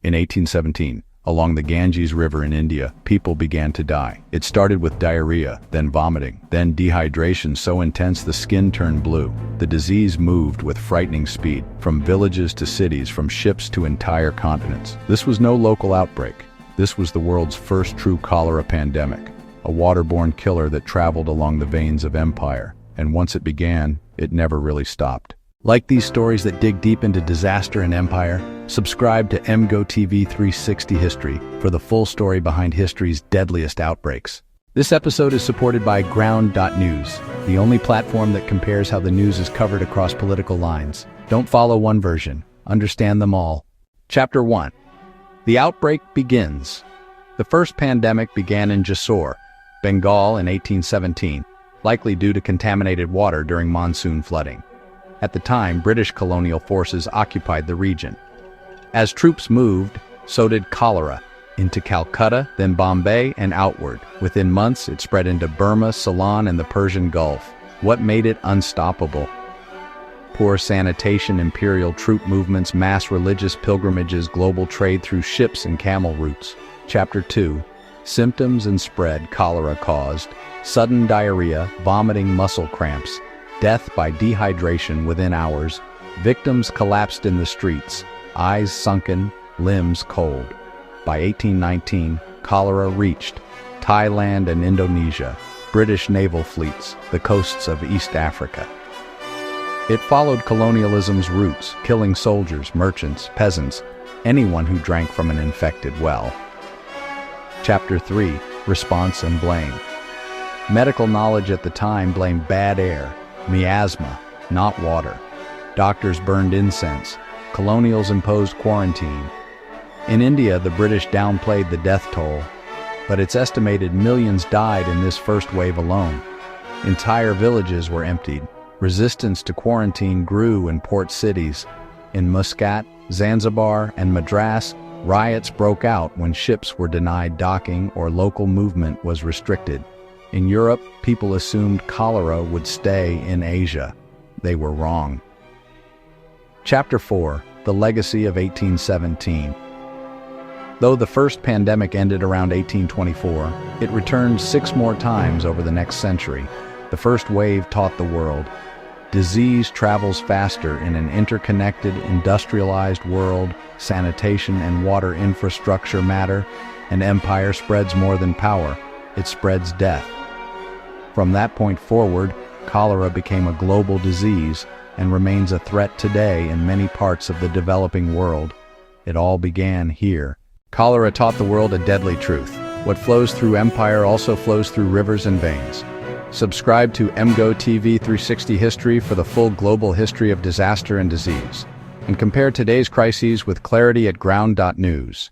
In 1817, along the Ganges River in India, people began to die. It started with diarrhea, then vomiting, then dehydration so intense the skin turned blue. The disease moved with frightening speed, from villages to cities, from ships to entire continents. This was no local outbreak. This was the world's first true cholera pandemic, a waterborne killer that traveled along the veins of empire. And once it began, it never really stopped. Like these stories that dig deep into disaster and empire, subscribe to MGO TV 360 History for the full story behind history's deadliest outbreaks. This episode is supported by Ground.News, the only platform that compares how the news is covered across political lines. Don't follow one version, understand them all. Chapter 1. The outbreak begins. The first pandemic began in Jessore, Bengal in 1817, likely due to contaminated water during monsoon flooding. At the time, British colonial forces occupied the region. As troops moved, so did cholera, into Calcutta, then Bombay, and outward. Within months, it spread into Burma, Ceylon, and the Persian Gulf. What made it unstoppable? Poor sanitation, imperial troop movements, mass religious pilgrimages, global trade through ships and camel routes. Chapter 2. Symptoms and spread cholera caused. Sudden diarrhea, vomiting, muscle cramps. Death by dehydration within hours. Victims collapsed in the streets, eyes sunken, limbs cold. By 1819, cholera reached Thailand and Indonesia, British naval fleets, the coasts of East Africa. It followed colonialism's roots, killing soldiers, merchants, peasants, anyone who drank from an infected well. Chapter 3. Response and blame. Medical knowledge at the time blamed bad air, miasma, not water. Doctors burned incense. Colonials imposed quarantine. In India, the British downplayed the death toll, but it's estimated millions died in this first wave alone. Entire villages were emptied. Resistance to quarantine grew in port cities. In Muscat, Zanzibar, and Madras, riots broke out when ships were denied docking or local movement was restricted. In Europe, people assumed cholera would stay in Asia. They were wrong. Chapter 4. The Legacy of 1817. Though the first pandemic ended around 1824, it returned 6 more times over the next century. The first wave taught the world. Disease travels faster in an interconnected, industrialized world. Sanitation and water infrastructure matter. An empire spreads more than power. It spreads death. From that point forward, cholera became a global disease and remains a threat today in many parts of the developing world. It all began here. Cholera taught the world a deadly truth. What flows through empire also flows through rivers and veins. Subscribe to MGO TV 360 History for the full global history of disaster and disease. And compare today's crises with clarity at Ground.News.